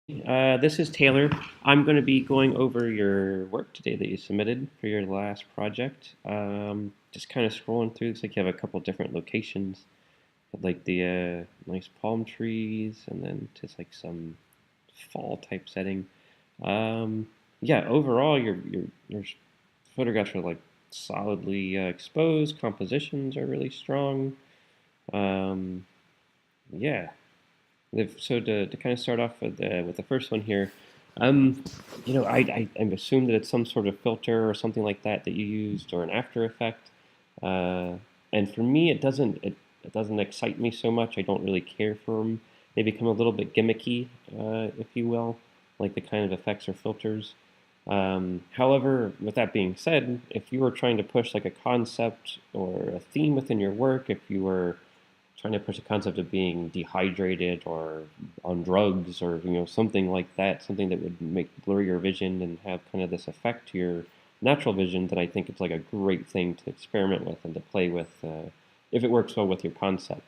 This is Taylor. I'm going to be going over your work today that you submitted for your last project. Just kind of scrolling through. Looks like you have a couple different locations, like the nice palm trees, and then just like some fall type setting. Um, yeah, overall, your photographs are like solidly exposed. Compositions are really strong. Um, yeah, so to kind of start off with the first one here, um, I assume that it's some sort of filter or something like that that you used or an After Effect. Uh, and for me, it doesn't excite me so much. I don't really care for them. They become a little bit gimmicky, if you will, like the kind of effects or filters. However, with that being said, if you were trying to push like a concept or a theme within your work, if you were trying to push a concept of being dehydrated or on drugs or something like that, something that would make blur your vision and have kind of this effect to your natural vision, then I think it's like a great thing to experiment with and to play with if it works well with your concept.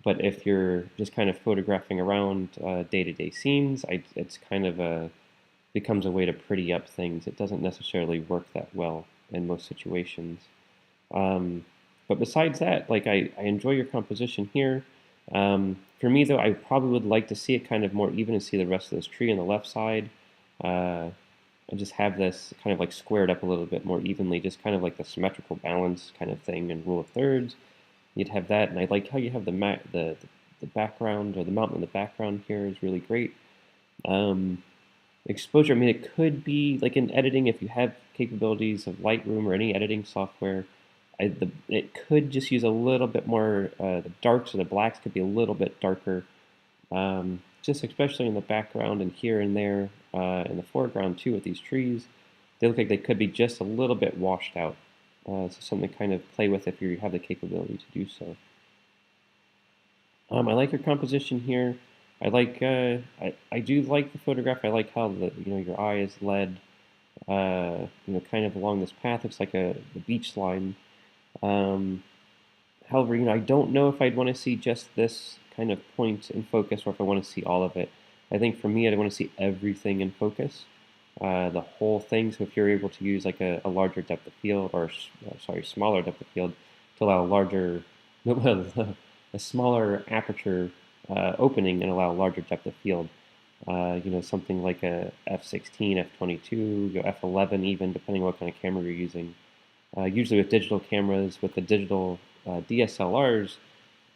But if you're just kind of photographing around day-to-day scenes, it's kind of becomes a way to pretty up things. It doesn't necessarily work that well in most situations. Um, but besides that, like I enjoy your composition here. For me, though, I probably would like to see it kind of more even and see the rest of this tree on the left side. Uh, and just have this kind of like squared up a little bit more evenly, just kind of like the symmetrical balance kind of thing and rule of thirds. You'd have that, and I like how you have the background or the mountain in the background here is really great. Um, Exposure, I mean, it could be like in editing if you have capabilities of Lightroom or any editing software. It could just use a little bit more, the darks or the blacks could be a little bit darker, just especially in the background and here and there in the foreground too with these trees. They look like they could be just a little bit washed out. So something to kind of play with if you have the capability to do so. I like your composition here. I do like the photograph. I like how your eye is led kind of along this path. It's like the beach line. Um, However, I don't know if I'd want to see just this kind of point in focus or if I want to see all of it. I think for me, I'd want to see everything in focus, the whole thing. So if you're able to use like a larger depth of field or sorry, smaller depth of field to allow larger, a smaller aperture opening and allow larger depth of field. Something like a f16, f22, f11 even, depending on what kind of camera you're using. Usually with digital cameras, with the digital DSLRs,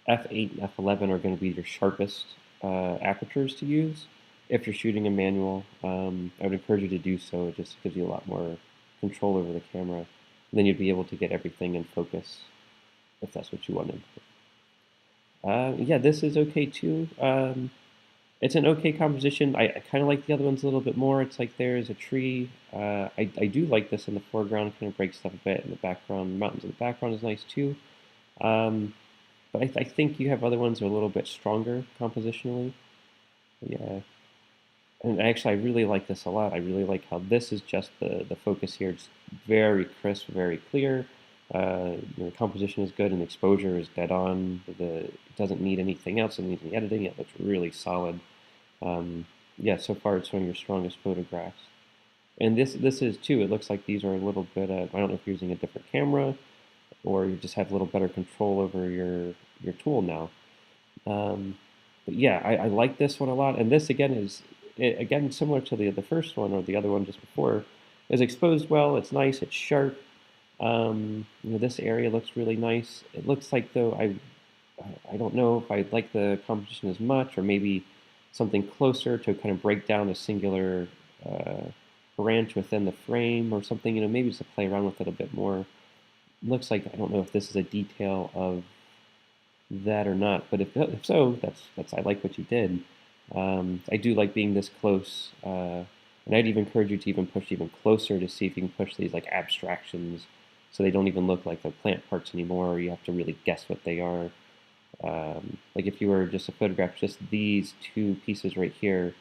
f8 and f11 are going to be your sharpest apertures to use. If you're shooting a manual, I would encourage you to do so. It just gives you a lot more control over the camera. And then you'd be able to get everything in focus if that's what you wanted. Yeah, this is okay too. It's an okay composition. I kind of like the other ones a little bit more. It's like there's a tree. I do like this in the foreground, kind of breaks stuff a bit. In the background, the mountains in the background is nice too. Um, but I think you have other ones that are a little bit stronger compositionally. Yeah, and actually, I really like this a lot. I really like how this is just the focus here. It's very crisp, very clear. The composition is good and the exposure is dead on. It doesn't need anything else. It needs any editing. It looks really solid. Yeah, so far it's one of your strongest photographs. And this is too. It looks like these are a little bit. I don't know if you're using a different camera or you just have a little better control over your tool now. Um, but yeah, I like this one a lot. And this again again similar to the first one or the other one just before. Is exposed well. It's nice. It's sharp. This area looks really nice. It looks like though I don't know if I like the composition as much, or maybe something closer to kind of break down a singular uh, branch within the frame or something. Maybe just to play around with it a bit more. It looks like I don't know if this is a detail of that or not, but if so, that's I like what you did. I do like being this close, and I'd even encourage you to even push even closer to see if you can push these like abstractions, so they don't even look like the plant parts anymore, or you have to really guess what they are. Like if you were just to photograph just these two pieces right here,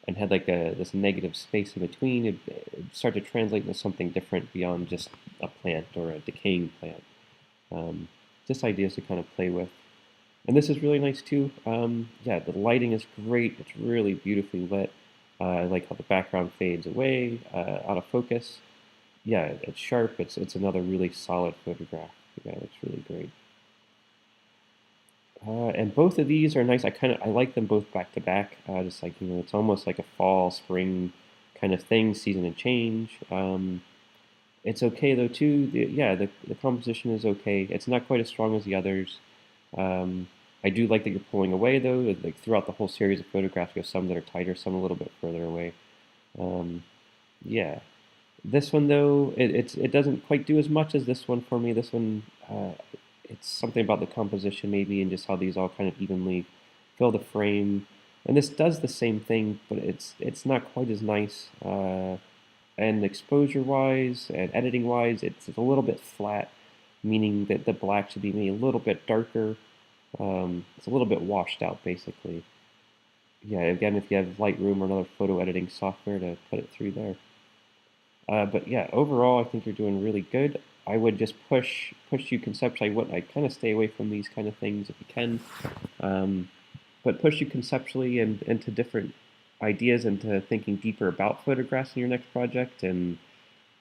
and had like this negative space in between, it'd start to translate into something different beyond just a plant or a decaying plant. Um, just ideas to kind of play with. And this is really nice too. Yeah, the lighting is great. It's really beautifully lit. I like how the background fades away, out of focus. Yeah, it's sharp. It's another really solid photograph. Yeah, it's really great. And both of these are nice. I like them both back to back. Just like it's almost like a fall spring kind of thing, season of change. It's okay though too. The composition is okay. It's not quite as strong as the others. Um, I do like that you're pulling away though. Like throughout the whole series of photographs, you have some that are tighter, some a little bit further away. Um, yeah. This one though, it doesn't quite do as much as this one for me. This one, it's something about the composition maybe, and just how these all kind of evenly fill the frame. And this does the same thing, but it's not quite as nice. And exposure wise and editing wise, it's a little bit flat, meaning that the black should be maybe a little bit darker. It's a little bit washed out, basically. Yeah, again, if you have Lightroom or another photo editing software to put it through there. But yeah, overall, I think you're doing really good. I would just push you conceptually. I kind of stay away from these kind of things if you can, um, but push you conceptually and into different ideas, into thinking deeper about photographs in your next project. And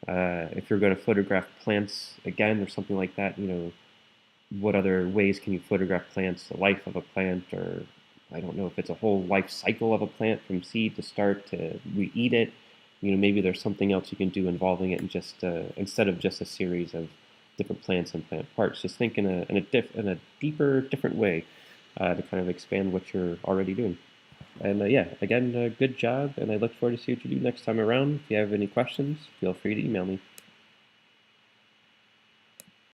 if you're going to photograph plants again or something like that, what other ways can you photograph plants, the life of a plant, or I don't know if it's a whole life cycle of a plant from seed to start to we eat it. Maybe there's something else you can do involving it, and just instead of just a series of different plants and plant parts, just think in a deeper, different way to kind of expand what you're already doing. And yeah, again, good job, and I look forward to see what you do next time around. If you have any questions, feel free to email me.